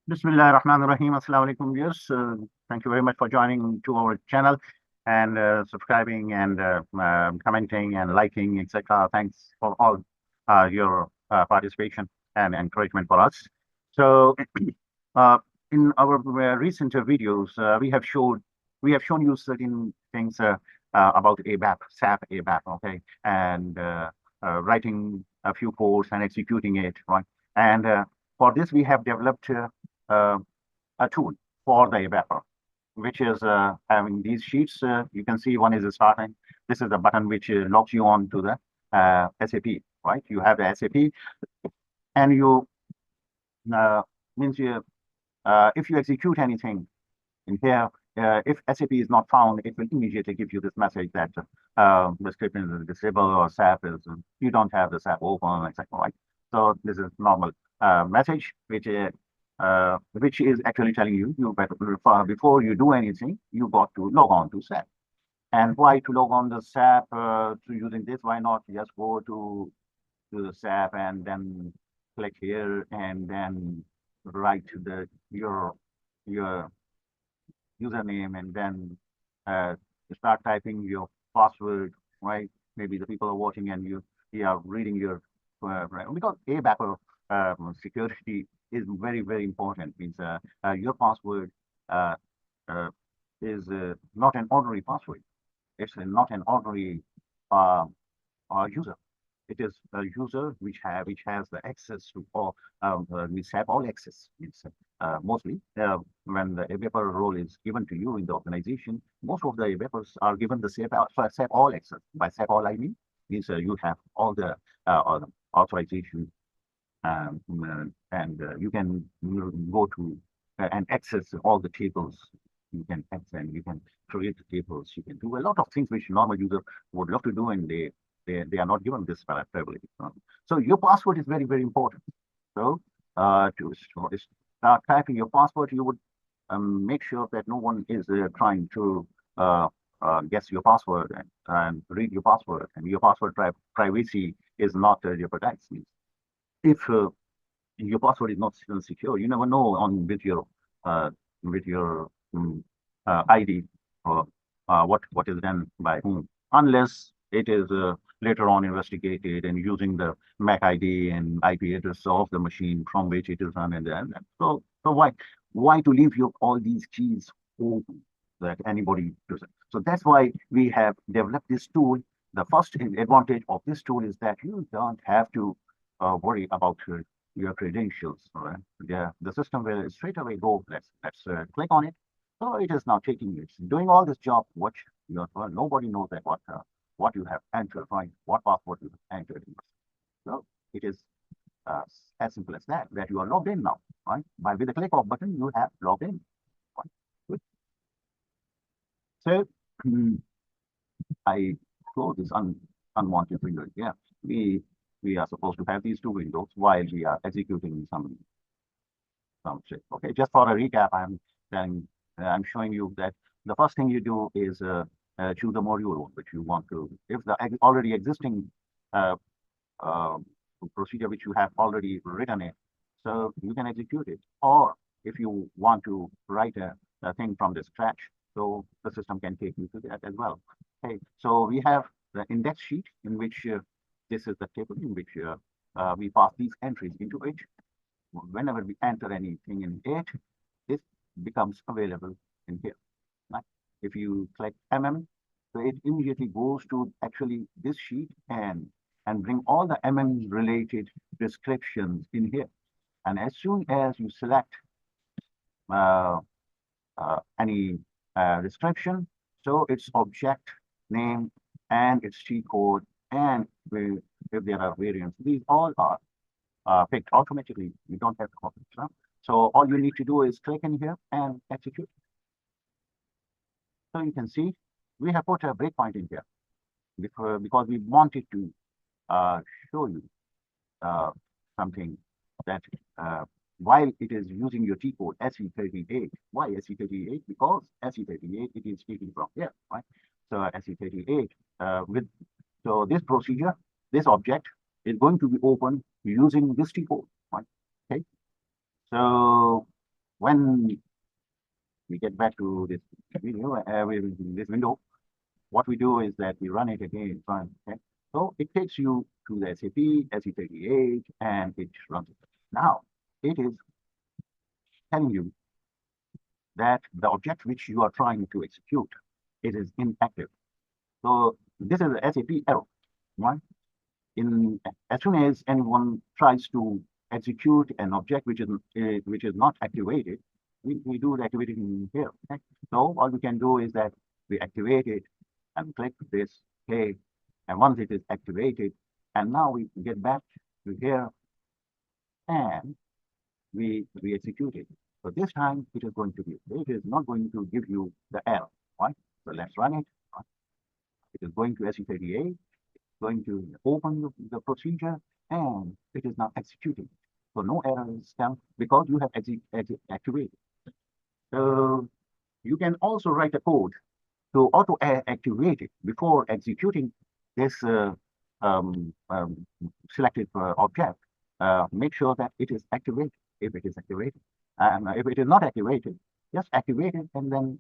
Bismillah ar-Rahman ar-Rahim. Assalamu alaikum, viewers. Thank you very much for joining to our channel and subscribing and commenting and liking, etc. Thanks for all your participation and encouragement for us. So, uh, in our recent videos, we have shown you certain things about ABAP, SAP ABAP, okay, and writing a few codes and executing it, right? And for this, we have developed uh, a tool for the ABAP, which is having these sheets. You can see one is starting. This is the button which logs you on to the SAP, right? You have the SAP, and you uh, means you if you execute anything in here, if SAP is not found, it will immediately give you this message that the script is disabled or SAP is you don't have the SAP open, etc. Right? So this is normal message which is actually telling you better before you do anything, you got to log on to SAP. And why to log on the SAP to using this? Why not just go to the SAP and then click here and then write your username and then uh, start typing your password, right? Maybe the people are watching and you are reading your right? Because ABAP security is very very important. Means your password uh, uh, is not an ordinary password. It's not an ordinary uh, user. It is a user which has the access to all we have all access. It's mostly when the ABAP role is given to you in the organization, most of the ABAPers are given the SAP all access. By SAP all I mean is you have all the authorization and you can go to and access all the tables. You can access and you can create the tables. You can do a lot of things which normal user would love to do, and they are not given this privilege. So your password is very very important. So to start typing your password, you would make sure that no one is trying to guess your password and read your password, and your password privacy is not jeopardized. If your password is not still secure, you never know on uh, with your ID or what is done by whom, unless it is later on investigated and using the MAC ID and IP address of the machine from which it is run, and then so why to leave your all these keys open that anybody does it? So that's why we have developed this tool. The first advantage of this tool is that you don't have to worry about your credentials. Right? The system will straight away go. Let's click on it. So it is now taking it's doing all this job. What nobody knows that what you have entered, right? What password you have entered. So it is uh, as simple as that. That you are logged in now, right? By with the click of button, you have logged in. Right? Good. So I close this unwanted window. Yeah, we are supposed to have these two windows while we are executing some shit. Okay, just for a recap, I'm showing you that the first thing you do is choose a module which you want to. If the already existing uh, uh, procedure which you have already written it, so you can execute it. Or if you want to write a thing from the scratch, so the system can take you to that as well. Okay, so we have the index sheet in which this is the table in which we pass these entries into it. Whenever we enter anything in it, this becomes available in here. Right? If you click so it immediately goes to actually this sheet and bring all the related descriptions in here. And as soon as you select uh, any description, so its object name and its cheat code, and if there are variants, these all are picked automatically. You don't have to copy it. No? So all you need to do is click in here and execute. So you can see we have put a breakpoint in here because we wanted to show you something that while it is using your T code SE38, why SE38? Because SE38 it is taken from here, right? So SE38 with so this procedure, this object is going to be open using this T code, right? Okay. So when we get back to this video, this window, what we do is that we run it again. Okay? So it takes you to the SAP, SE38, and it runs it. Now, it is telling you that the object which you are trying to execute, it is inactive. So this is a SAP error, right? As soon as anyone tries to execute an object which is not activated, we do the activating here. Okay? So all we can do is that we activate it and click this okay, and once it is activated, and now we get back to here and we execute it. So this time it is going to be, it is not going to give you the error, right? So let's run it. Right? It is going to SE38, going to open the procedure, and it is now executing. So no error is done because you have activated. So you can also write a code to auto activate it before executing this selected object. Make sure that it is activated if it is activated. And if it is not activated, just activate it and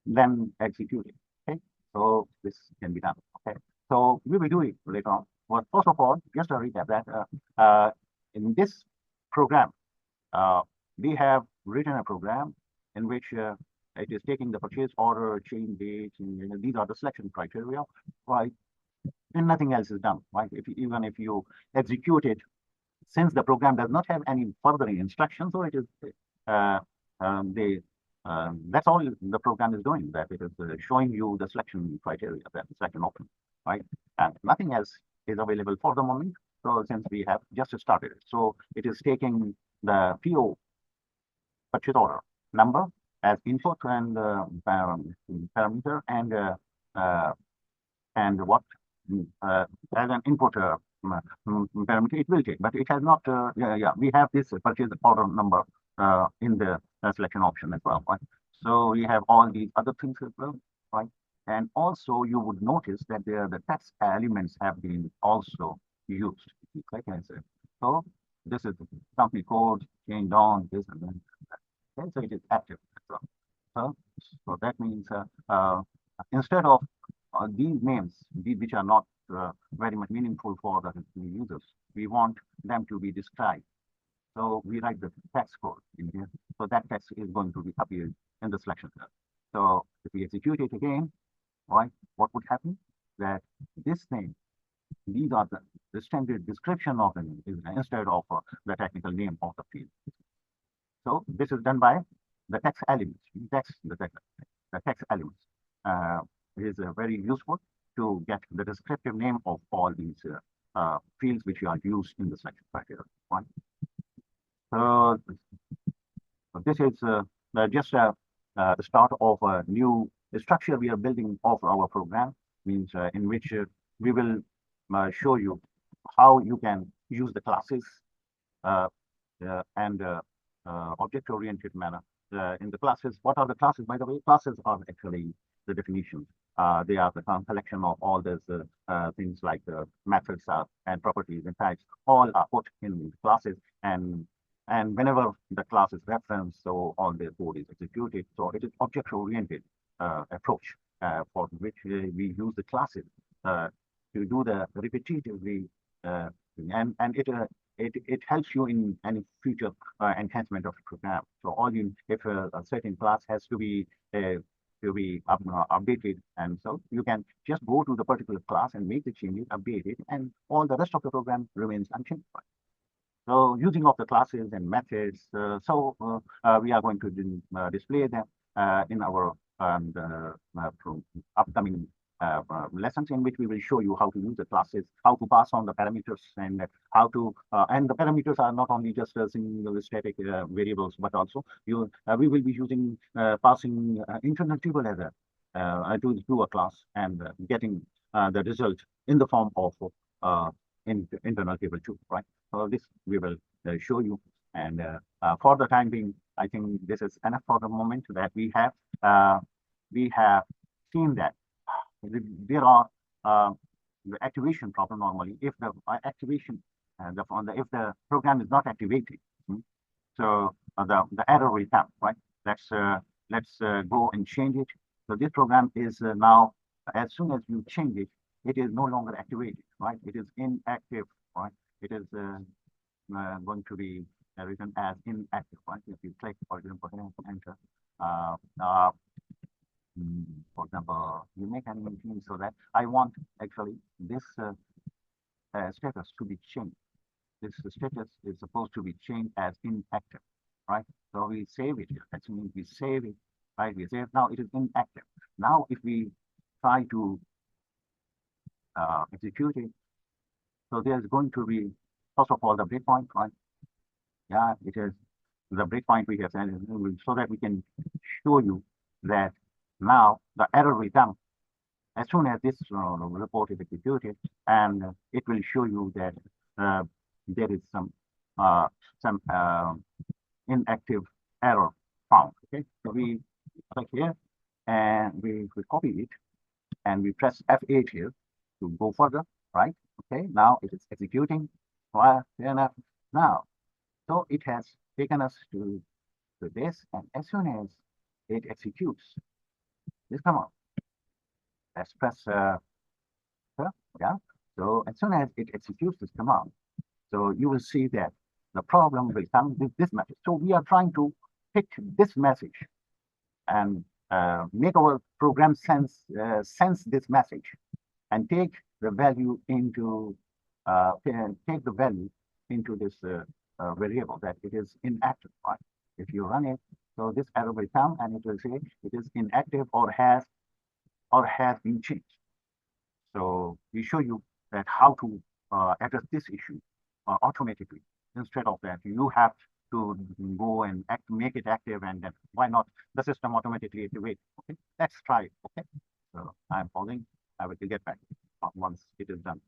then execute it. Okay, so this can be done. Okay, so we will do it later on. But first of all, just to recap that in this program, we have written a program in which it is taking the purchase order, change dates, and these are the selection criteria, right? And nothing else is done, right? Even if you execute it, since the program does not have any further instructions, so it is uh, that's all the program is doing. That it is showing you the selection criteria, that selection option, right? And nothing else is available for the moment. So since we have just started, so it is taking the PO purchase order number as input and parameter and what as an input parameter it will take, but it has not. We have this purchase order number in the selection option as well, right? So we have all these other things as well, right? And also you would notice that the text elements have been also used. Click and say, so this is the company code, change on this and then. Okay, so it is active. So that means instead of these names, which are not very much meaningful for the users, we want them to be described. So we write the text code in here. So that text is going to be appeared in the selection cell. So if we execute it again, right, what would happen? That this thing, these are the standard description of the name instead of the technical name of the field. So this is done by the text elements. The text elements is very useful to get the descriptive name of all these fields which are used in the selection criteria. Right? So this is just the start of a new structure we are building of our program. Means in which we will show you how you can use the classes and object-oriented manner. In the classes, what are the classes? By the way, classes are actually the definitions. They are the collection of all these things like methods and properties and types. All are put in classes, and whenever the class is referenced, so all the code is executed. So it is object-oriented approach for which we use the classes to do the repetitively, and it helps you in any future enhancement of the program. So all if a certain class has to be updated, and so you can just go to the particular class and make the changes, update it, and all the rest of the program remains unchanged. So using of the classes and methods, we are going to display them in our upcoming lessons, in which we will show you how to use the classes, how to pass on the parameters, and how to and the parameters are not only just single static variables, but also we will be using passing internal table as to a class and getting the result in the form of internal table too, right? So this we will show you, and for the time being, I think this is enough for the moment that we have seen that there are the activation problem normally if the activation if the program is not activated. So the error will come, right? Let's go and change it. So this program is now, as soon as you change it, it is no longer activated, right? It is inactive, right? It is going to be written as inactive, right? If you click, for example, here, enter, uh, uh, for example, you make an change so that I want actually this status to be changed. This status is supposed to be changed as inactive, right? So we save it here. That means we save it, right? We save. Now it is inactive. Now if we try to execute it, so there's going to be, first of all, the breakpoint, right? Yeah, it is the breakpoint we have set so that we can show you that now the error will come as soon as this report is executed, and it will show you that uh, there is uh, some inactive error found. Okay, so we click here and we copy it and we press F8 here to go further, right? Okay, now it is executing. Well, fair enough. Now, so it has taken us to this, and as soon as it executes this command, let's press yeah. So as soon as it executes this command, so you will see that the problem will come with this message. So we are trying to pick this message and make our program sense this message and take the value into take the value into this variable that it is inactive. Right? If you run it, so this error will come and it will say it is inactive or has been changed. So we show you that how to address this issue automatically. Instead of that, you have to go and make it active, and then why not the system automatically activate? Okay, let's try it. Okay, so I'm pausing. I will get back once it is done.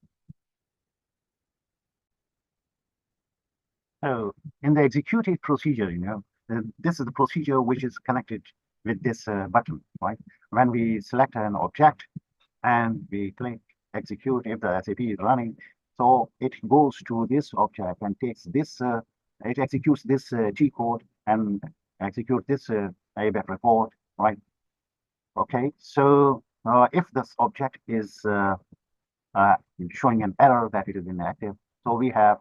So in the executed procedure, this is the procedure which is connected with this button, right? When we select an object and we click execute if the SAP is running, so it goes to this object and takes this, it executes this G code and execute this ABAP report, right? Okay, so if this object is showing an error that it is inactive, so we have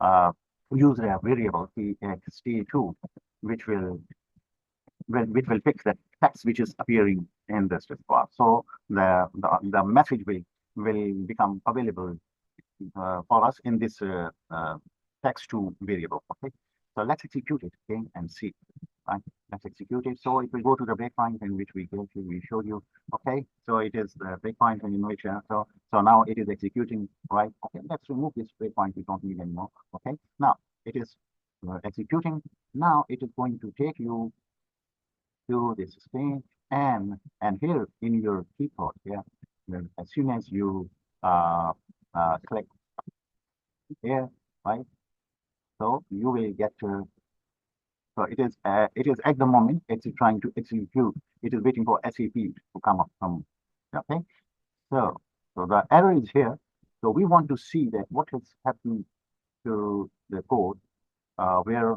uh, use a variable txt2, which will fix the text which is appearing in this bar. So the message will become available for us in this text2 variable. Okay, so let's execute it again and see. Right, let's execute it. So it will go to the breakpoint in which we showed you. Okay, so it is the breakpoint in which so now it is executing. Right. Okay, let's remove this breakpoint. We don't need anymore. Okay, now it is executing. Now it is going to take you to this screen, and here in your keyboard, yeah, as soon as you click here, right, so you will get to. So it is at the moment it's trying to execute. It is waiting for SAP to come up from. Okay, so the error is here. So we want to see that what has happened to the code where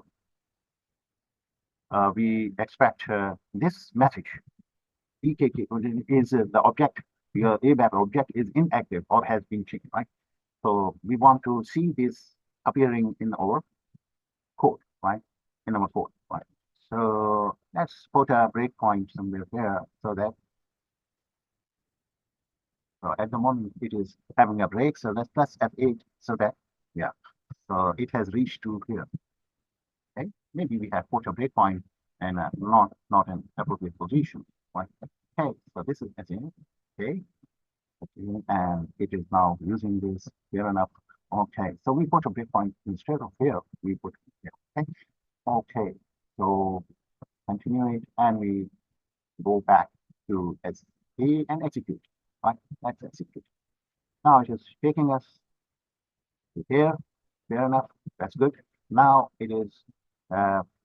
we expect this message EKK is the object, your ABAP object is inactive or has been changed, right? So we want to see this appearing in our code, right? In our code, right? So let's put a breakpoint somewhere here so that so at the moment it is having a break. So let's press F8 so that yeah. So it has reached to here. Okay, maybe we have put a breakpoint and not an appropriate position, right? Okay, so this is again okay, and it is now using this fair enough. Okay, so we put a breakpoint instead of here, we put here. Okay, okay, so continue it and we go back to SE and execute. Right, let's execute. Now it is taking us to here. Fair enough. That's good. Now it is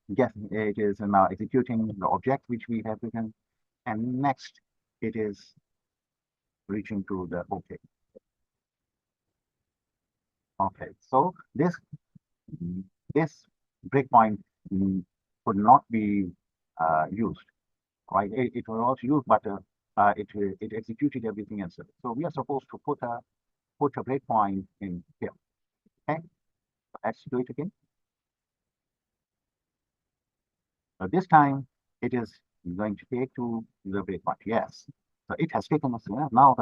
yes, it is now executing the object which we have written, and next it is reaching to the OK. Okay, so this breakpoint could not be used, right? It was also used, but it executed everything else. So we are supposed to put a breakpoint in here. Okay, let's do it again. So this time it is going to take to the breakpoint. Yes. So it has taken us now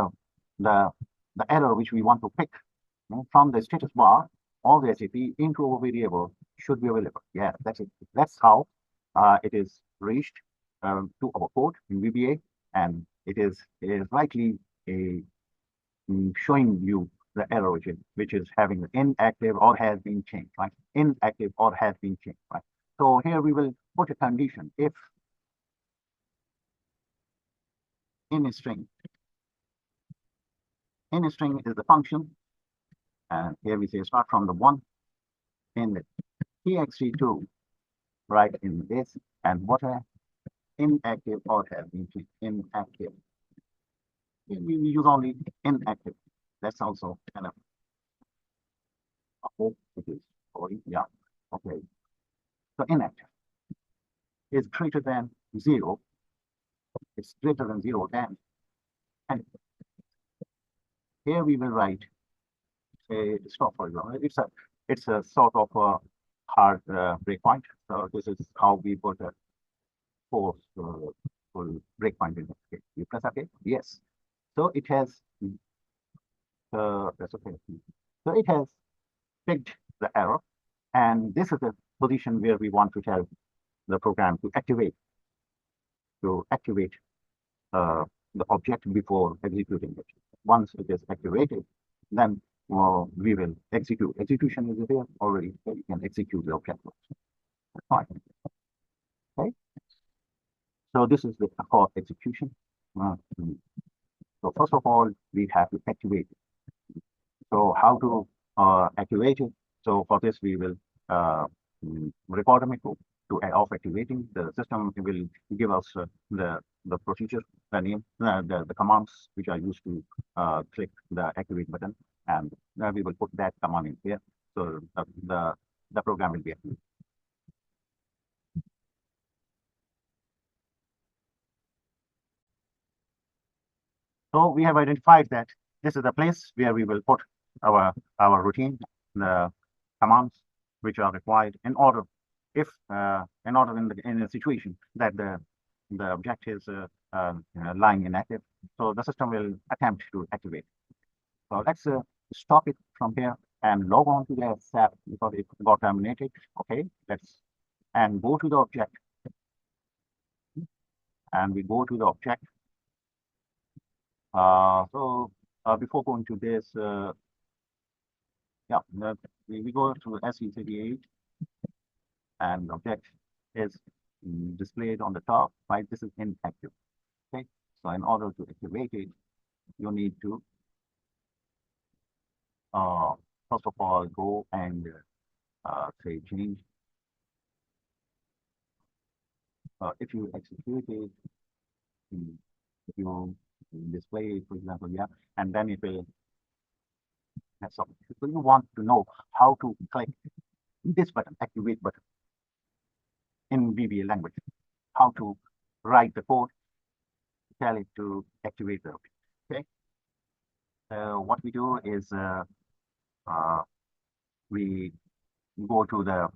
the the error which we want to pick from the status bar of the SAP into a variable should be available. Yeah, that's it. That's how it is reached to our code in VBA, and it is likely a showing you the error which is having inactive or has been changed, right? Inactive or has been changed, right? So here we will put a condition if in string is the function, and here we say start from the one in the txt2, right, in this, and what a inactive or has been changed. Inactive. We use only inactive. That's also kind of, I hope it is. Sorry, yeah. Okay. So inactive is greater than zero. It's greater than zero, then, and here we will write a stop, for example. It's a sort of a hard breakpoint. So this is how we put a force full breakpoint in it. You press OK. Yes. So it has that's okay. So it has picked the error, and this is the position where we want to tell the program to activate uh, the object before executing it. Once it is activated, then we will execute. Execution is there already, so you can execute the object. Fine. Okay. So this is the called execution. So first of all, we have to activate it. So how to activate it? So for this, we will record a method of activating. The system will give us the procedure, the name, the commands which are used to click the activate button, and we will put that command in here. So the program will be activated. So we have identified that this is the place where we will put our routine, the commands which are required in order if in order in a situation that the object is lying inactive. So the system will attempt to activate. So let's stop it from here and log on to the SAP because it got terminated. Okay, let's and go to the object, and we go to the object. So before going to this, yeah, we go to SE38, and the object is displayed on the top, right? This is inactive. Okay, so in order to activate it, you need to first of all go and say change. If you execute it, if you display it, for example, yeah, and then it will have some. So you want to know how to click this button, activate button, in VBA language, how to write the code, tell it to activate the object. Okay. What we do is uh, we go to the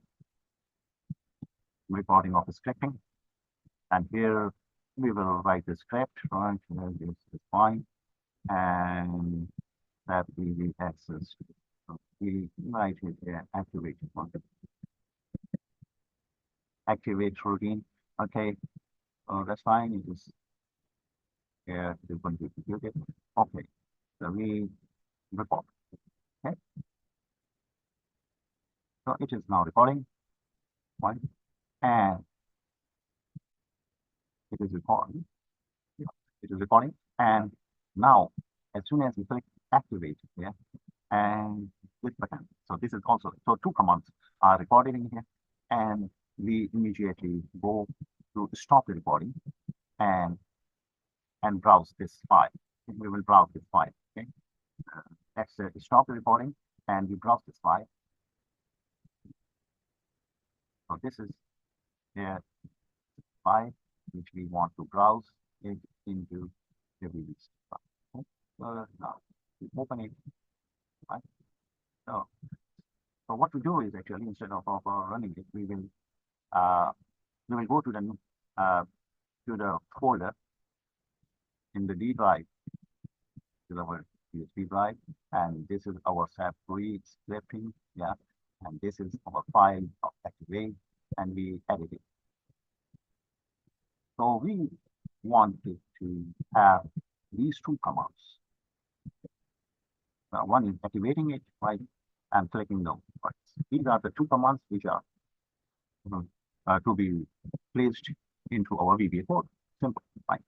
recording of the scripting, and here we will write the script, right? This is fine, and that we will access. So we write it here, activate function, activate routine. Okay, that's fine. It is here. It is going to execute it. Okay, so we record. Okay, so it is now recording. One, and it is recording. It is recording, and now as soon as we click activate, yeah, and this button. So this is also, so two commands are recorded in here, and we immediately go to stop the recording and browse this file. We will browse this file. Okay, let's stop the recording and we browse this file. So this is here file which we want to browse it into the release file. Okay? So now we open it, right? So, so what we do is actually instead of running it, uh, we will go uh, to the folder in the D drive, to our USB drive, and this is our SAP free scripting, yeah, and this is our file of activate, and we edit it. So we wanted to have these two commands. One is activating it, right, and clicking no. Right. These are the two commands which are to be placed into our VBA code. Simple, right?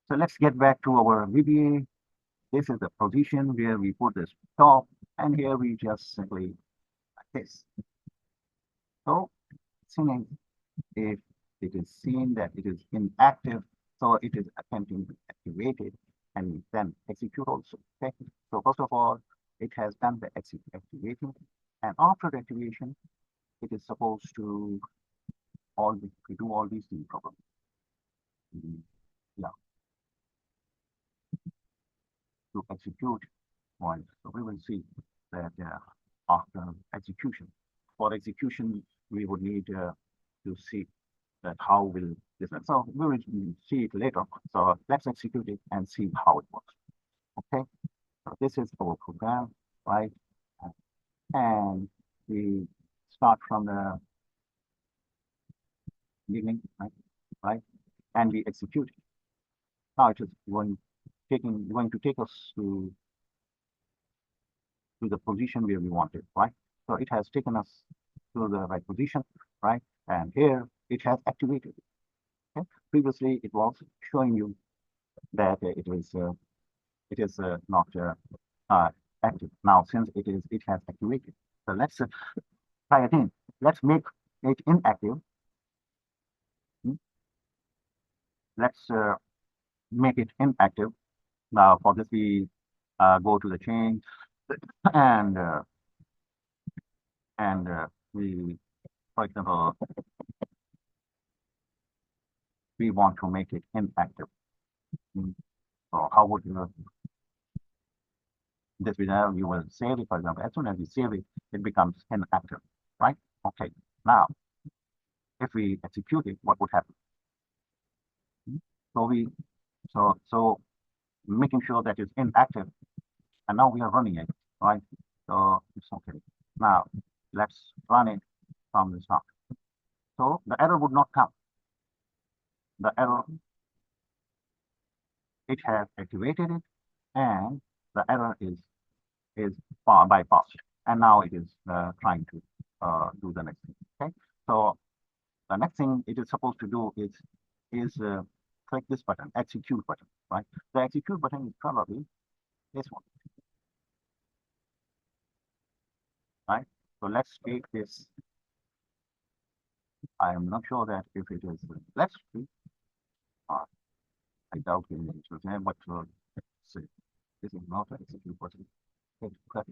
So let's get back to our VBA. This is the position where we put this top, and here we just simply like this. So seeing if it is seen that it is inactive, so it is attempting to activate it and then execute also. Okay. So first of all, it has done the activating, and after the activation, it is supposed to do all these things properly. Yeah, to execute one. So we will see that after execution, for execution, we would need to see that how will this. So we will see it later. So let's execute it and see how it works. Okay. So this is our program, right? And we start from the beginning, right? Right? And we execute it. Now it is going to take us to the position where we want it, right? So it has taken us to the right position, right? And here it has activated it. Okay? Previously, it was showing you that it is not active. Now, since it has activated. So let's try again. Let's make it inactive. Hmm? Let's make it inactive. Now, for this, we go to the change and uh, and we, for example, we want to make it inactive. Hmm. So how would you this will you will save it, for example. As soon as you save it, it becomes inactive, right? Okay. Now, if we execute it, what would happen? Hmm. So we so making sure that it's inactive, and now we are running it, right? So it's okay. Now let's run it from the start. So the error would not come. The error, it has activated it, and the error is bypassed, and now it is trying to do the next thing. Okay, so the next thing it is supposed to do is click this button, execute button, right? The execute button is probably this one, right? So let's take this. I am not sure that if it is. Let's see. Uh, I doubt it is there, but see, this is not an execute button.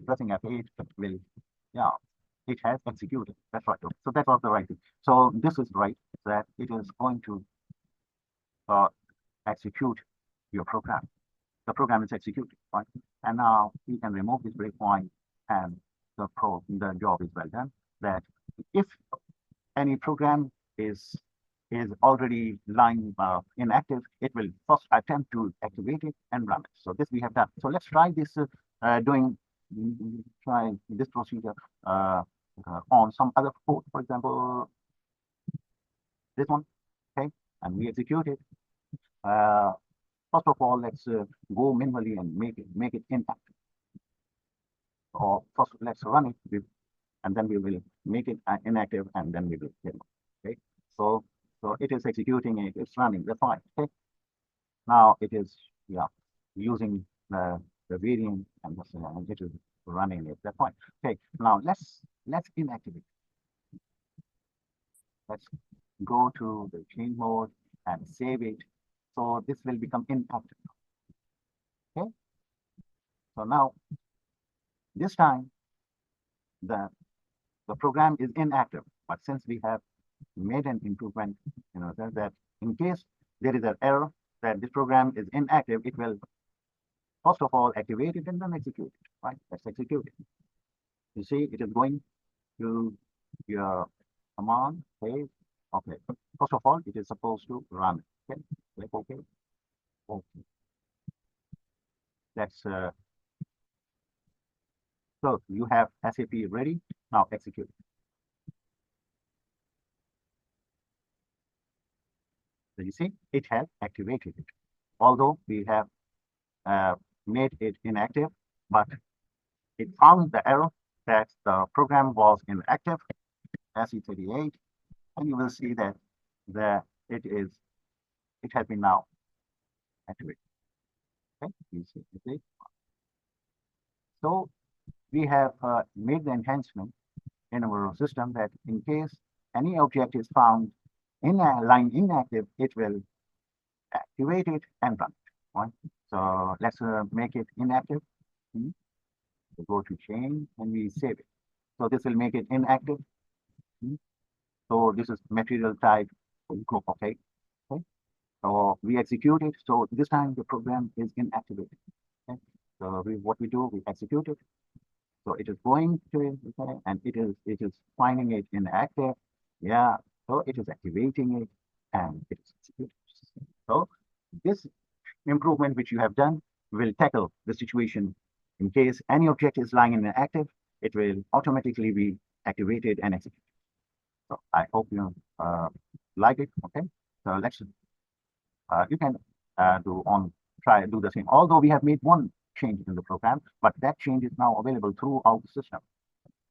Pressing F8 will, yeah, it has executed. That's right. So that was the right thing. So this is right, that it is going to uh, execute your program. The program is executed, right? And now you can remove this breakpoint, and the job is well done. That if any program is already lying inactive, it will first attempt to activate it and run it. So this we have done. So let's try this try this procedure on some other code. For example, this one, okay, and we execute it. Uh, First of all, let's go manually and make it inactive. Or first, let's run it with, and then we will make it inactive, and then we will kill it. Okay. So it is executing it. It's running. That's fine. Okay. Now it is using the variant, and it is running it. That's fine. Okay. Now let's inactivate. Let's go to the change mode and save it. So this will become inactive. Okay. So now this time the program is inactive, but since we have made an improvement, that in case there is an error that this program is inactive, it will first of all activate it and then execute it, right? Let's execute it. You see, it is going to your command phase. Okay. First of all, it is supposed to run. Okay. Click OK. Okay. Let's so you have SAP ready. Now execute. So you see, it has activated it. Although we have uh, made it inactive, but it found the error that the program was inactive, SE38, and you will see that it has been now activated. Okay, you see. So we have made the enhancement in our system that in case any object is found in a line inactive, it will activate it and run it. Right? So let's make it inactive. We go to change and we save it. So this will make it inactive. So this is material type. Okay. Okay. So we execute it. So this time the program is inactivated. Okay. So what we do, we execute it. So it is going to it, okay, and it is finding it inactive. Yeah. So it is activating it and it is executed. So this improvement which you have done will tackle the situation in case any object is lying inactive, it will automatically be activated and executed. So I hope you like it. Okay. So let's you can do the same. Although we have made one change in the program, but that change is now available throughout the system.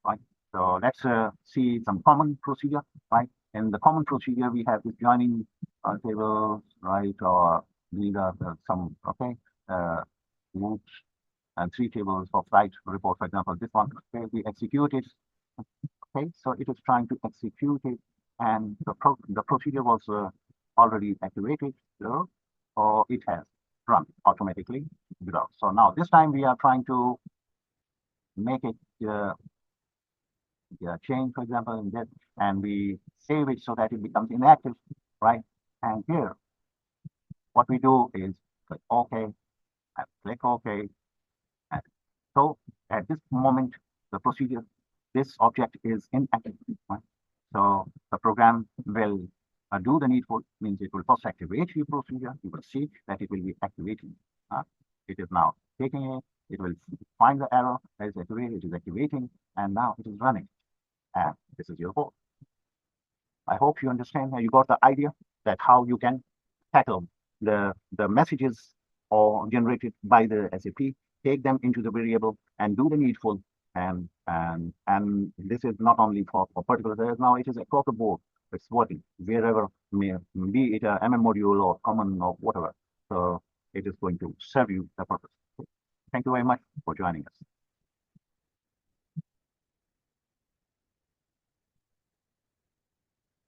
Right. So let's see some common procedure. Right. In the common procedure, we have this joining tables, right? Or these are some groups and three tables for flight report, for example. This one, okay, we execute it. Okay, so it is trying to execute it, and the procedure was already activated, so, or it has run automatically without. So now this time we are trying to make it change, for example, in that, and we save it so that it becomes inactive, right? And here, what we do is click OK, and click OK. And so at this moment, the procedure, this object is inactive, right? So the program will do the needful, means it will first activate your procedure. You will see that it will be activating. It is now taking it. It will find the error that is activated. It is activating, and now it is running. And this is your code. I hope you understand. You got the idea that how you can tackle the messages or generated by the SAP, take them into the variable and do the needful. And this is not only for particular areas. Now it is across the board. It's working wherever, be it a MM module or common or whatever. So it is going to serve you the purpose. Thank you very much for joining us.